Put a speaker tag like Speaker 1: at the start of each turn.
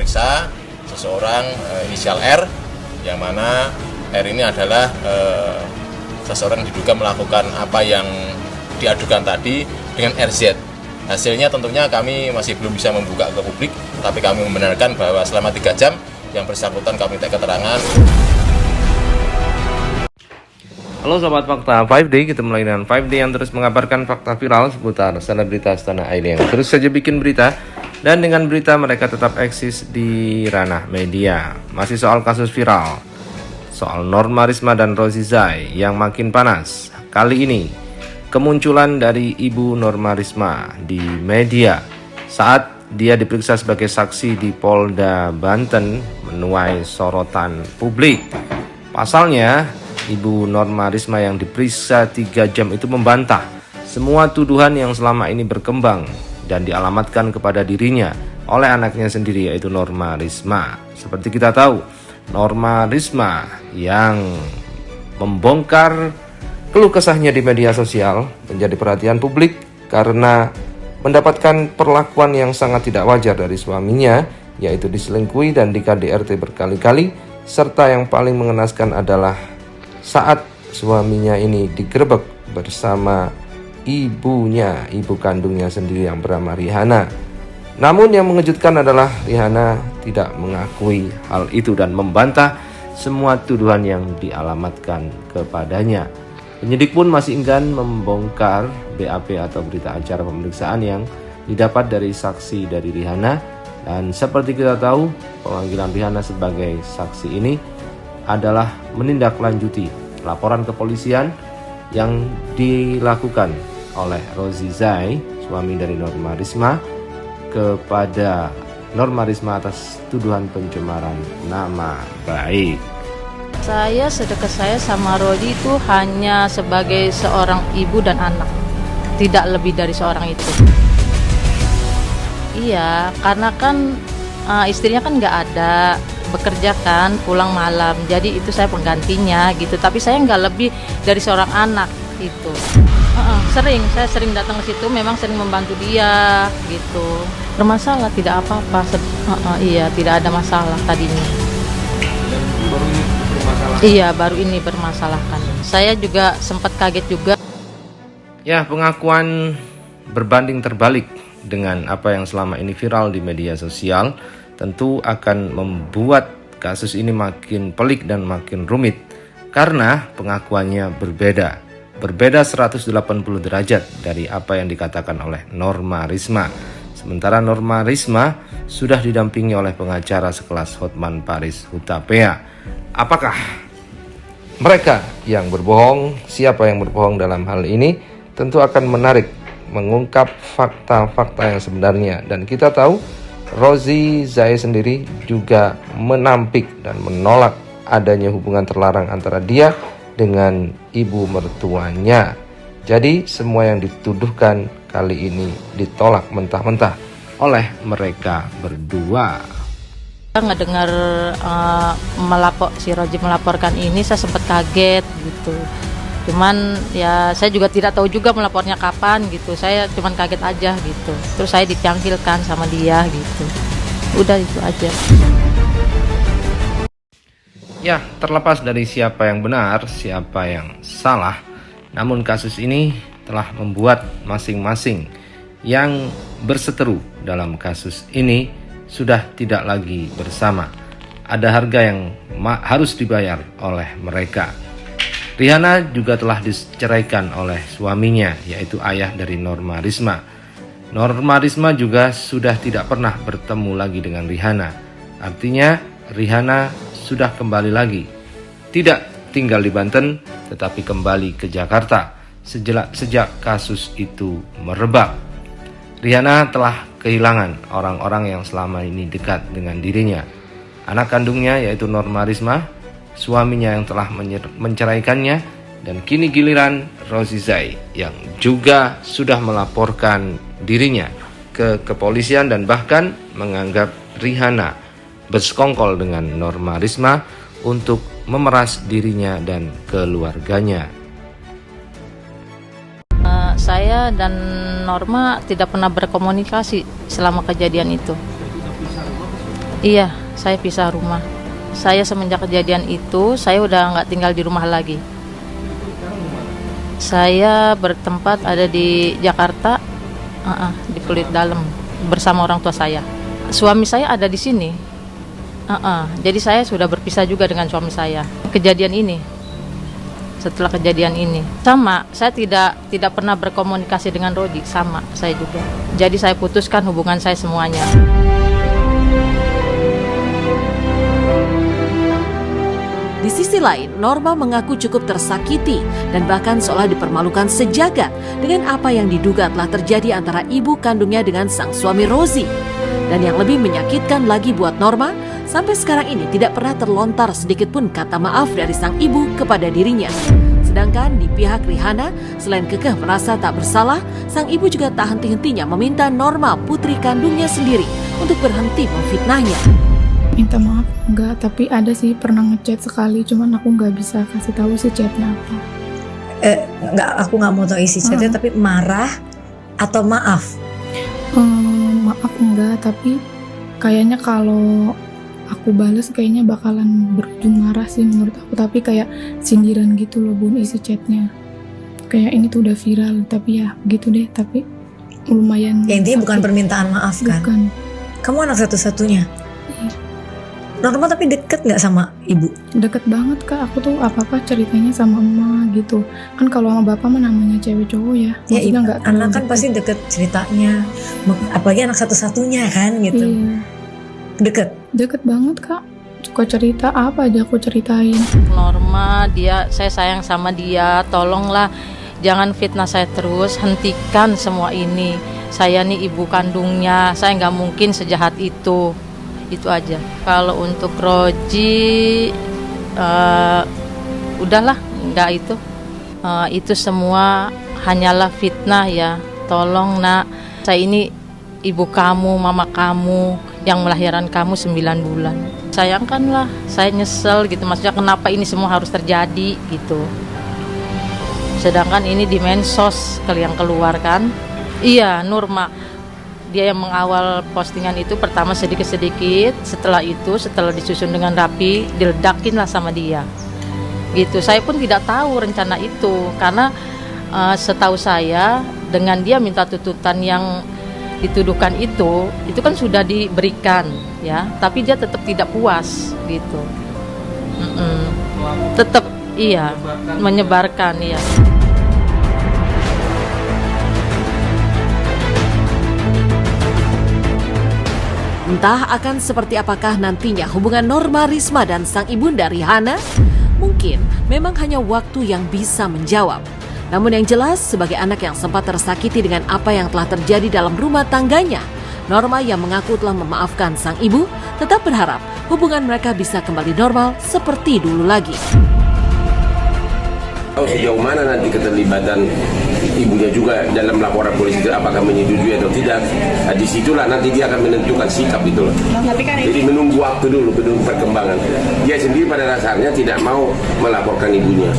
Speaker 1: memeriksa seseorang inisial R, yang mana R ini adalah seseorang diduga melakukan apa yang diadukan tadi dengan RZ. Hasilnya tentunya kami masih belum bisa membuka ke publik, tapi kami membenarkan bahwa selama 3 jam yang bersangkutan kami minta keterangan.
Speaker 2: Halo Sobat Fakta 5D, ketemu lagi dengan 5D yang terus mengabarkan fakta viral seputar selebritas tanah air yang terus saja bikin berita. Dan dengan berita mereka tetap eksis di ranah media. Masih soal kasus viral, soal Norma Risma dan Rozi Zai yang makin panas. Kali ini kemunculan dari Ibu Norma Risma di media saat dia diperiksa sebagai saksi di Polda Banten menuai sorotan publik. Pasalnya, Ibu Norma Risma yang diperiksa 3 jam itu membantah semua tuduhan yang selama ini berkembang dan dialamatkan kepada dirinya oleh anaknya sendiri, yaitu Norma Risma. Seperti kita tahu, Norma Risma yang membongkar keluh kesahnya di media sosial menjadi perhatian publik karena mendapatkan perlakuan yang sangat tidak wajar dari suaminya, yaitu diselingkuhi dan di KDRT berkali-kali, serta yang paling mengenaskan adalah saat suaminya ini digerebek bersama ibunya, ibu kandungnya sendiri yang bernama Rihanna. Namun yang mengejutkan adalah Rihanna tidak mengakui hal itu dan membantah semua tuduhan yang dialamatkan kepadanya. Penyidik pun masih enggan membongkar BAP atau berita acara pemeriksaan yang didapat dari saksi dari Rihanna. Dan seperti kita tahu, pemanggilan Rihanna sebagai saksi ini adalah menindaklanjuti laporan kepolisian yang dilakukan oleh Rozi Zai, suami dari Norma Risma, kepada Norma Risma atas tuduhan pencemaran nama baik.
Speaker 3: Sedekat saya sama Rozi itu hanya sebagai seorang ibu dan anak, tidak lebih dari seorang itu. Iya, karena kan istrinya kan nggak ada, bekerja kan, pulang malam, jadi itu saya penggantinya gitu. Tapi saya nggak lebih dari seorang anak itu. Saya sering datang ke situ, memang sering membantu dia gitu. Bermasalah tidak apa-apa, iya tidak ada masalah tadinya. Iya, baru ini bermasalahkan. Saya juga sempat kaget juga.
Speaker 2: Ya, pengakuan berbanding terbalik dengan apa yang selama ini viral di media sosial tentu akan membuat kasus ini makin pelik dan makin rumit karena pengakuannya berbeda 180 derajat dari apa yang dikatakan oleh Norma Risma. Sementara Norma Risma sudah didampingi oleh pengacara sekelas Hotman Paris Hutapea. Apakah mereka yang berbohong? Siapa yang berbohong dalam hal ini? Tentu akan menarik mengungkap fakta-fakta yang sebenarnya. Dan kita tahu Rozi Zai sendiri juga menampik dan menolak adanya hubungan terlarang antara dia dengan ibu mertuanya. Jadi semua yang dituduhkan kali ini ditolak mentah-mentah oleh mereka berdua.
Speaker 3: Ngedengar si Rozi melaporkan ini, saya sempat kaget gitu. Cuman ya saya juga tidak tahu juga melapornya kapan gitu. Saya cuman kaget aja gitu. Terus saya dipanggilkan sama dia gitu. Udah itu aja.
Speaker 2: Ya, terlepas dari siapa yang benar, siapa yang salah, namun kasus ini telah membuat masing-masing yang berseteru dalam kasus ini sudah tidak lagi bersama. Ada harga yang harus dibayar oleh mereka. Rihanna juga telah diceraikan oleh suaminya, yaitu ayah dari Norma Risma. Norma Risma juga sudah tidak pernah bertemu lagi dengan Rihanna. Artinya Rihanna sudah kembali lagi, tidak tinggal di Banten, tetapi kembali ke Jakarta sejak kasus itu merebak. Rihanna telah kehilangan orang-orang yang selama ini dekat dengan dirinya. Anak kandungnya yaitu Norma Risma, suaminya yang telah menceraikannya, dan kini giliran Rozi Zai yang juga sudah melaporkan dirinya ke kepolisian dan bahkan menganggap Rihanna bersekongkol dengan Norma Risma untuk memeras dirinya dan keluarganya.
Speaker 3: Saya dan Norma tidak pernah berkomunikasi selama kejadian itu. Iya, saya pisah rumah. Saya semenjak kejadian itu, saya udah nggak tinggal di rumah lagi. Saya bertempat ada di Jakarta, di Pluit Dalam, bersama orang tua saya. Suami saya ada di sini. Jadi saya sudah berpisah juga dengan suami saya. Kejadian ini, setelah kejadian ini, sama. Saya tidak pernah berkomunikasi dengan Rodi, sama saya juga. Jadi saya putuskan hubungan saya semuanya.
Speaker 4: Di sisi lain, Norma mengaku cukup tersakiti dan bahkan seolah dipermalukan sejagat dengan apa yang diduga telah terjadi antara ibu kandungnya dengan sang suami Rozi. Dan yang lebih menyakitkan lagi buat Norma, sampai sekarang ini tidak pernah terlontar sedikit pun kata maaf dari sang ibu kepada dirinya. Sedangkan di pihak Rihanna, selain kekeh merasa tak bersalah, sang ibu juga tak henti-hentinya meminta Norma, putri kandungnya sendiri, untuk berhenti memfitnahnya.
Speaker 5: Minta maaf enggak, tapi ada sih pernah ngechat sekali, cuman aku nggak bisa kasih tahu isi chatnya apa.
Speaker 6: Aku nggak mau tahu isi chatnya, tapi marah atau maaf?
Speaker 5: Maaf enggak, tapi kayaknya kalau aku balas kayaknya bakalan berujung marah sih menurut aku, tapi kayak sindiran gitu loh Bun isi chatnya. Kayak ini tuh udah viral, tapi ya gitu deh, tapi lumayan.
Speaker 6: Ya intinya bukan permintaan maaf kan?
Speaker 5: Bukan.
Speaker 6: Kamu anak satu-satunya?
Speaker 5: Iya.
Speaker 6: Norma tapi deket nggak sama ibu?
Speaker 5: Deket banget Kak, aku tuh apa-apa ceritanya sama emak gitu. Kan kalau sama bapak mah namanya cewek cowok ya.
Speaker 6: Ya
Speaker 5: Maksudnya nggak
Speaker 6: anak kan
Speaker 5: deket.
Speaker 6: pasti deket ceritanya. Apalagi anak satu-satunya kan gitu.
Speaker 5: Iya.
Speaker 6: Deket
Speaker 5: Banget Kak. Suka cerita apa aja aku ceritain.
Speaker 3: Norma, saya sayang sama dia. Tolonglah jangan fitnah saya terus. Hentikan semua ini. Saya nih ibu kandungnya. Saya nggak mungkin sejahat itu. Itu aja. Kalau untuk Roji, udahlah, nggak itu. Itu semua hanyalah fitnah ya. Tolong nak, saya ini ibu kamu, mama kamu yang melahirkan kamu 9 bulan. Sayangkanlah, saya nyesel gitu. Maksudnya kenapa ini semua harus terjadi gitu. Sedangkan ini di mensos yang keluar kan. Iya, Norma. Dia yang mengawal postingan itu pertama sedikit-sedikit, setelah disusun dengan rapi, diledakin lah sama dia. Gitu. Saya pun tidak tahu rencana itu karena setahu saya dengan dia minta tuntutan yang dituduhkan itu kan sudah diberikan ya, tapi dia tetap tidak puas gitu. Tetap iya menyebarkan ya.
Speaker 4: Entah akan seperti apakah nantinya hubungan Norma Risma dan sang ibunda Rihanna? Mungkin memang hanya waktu yang bisa menjawab. Namun yang jelas, sebagai anak yang sempat tersakiti dengan apa yang telah terjadi dalam rumah tangganya, Norma yang mengaku telah memaafkan sang ibu, tetap berharap hubungan mereka bisa kembali normal seperti dulu lagi.
Speaker 7: Sejauh mana nanti keterlibatan ibunya juga dalam laporan polisi itu, apakah menyetujui atau tidak, disitulah nanti dia akan menentukan sikap itu loh. Jadi menunggu waktu dulu, menunggu perkembangan. Dia sendiri pada dasarnya tidak mau melaporkan ibunya.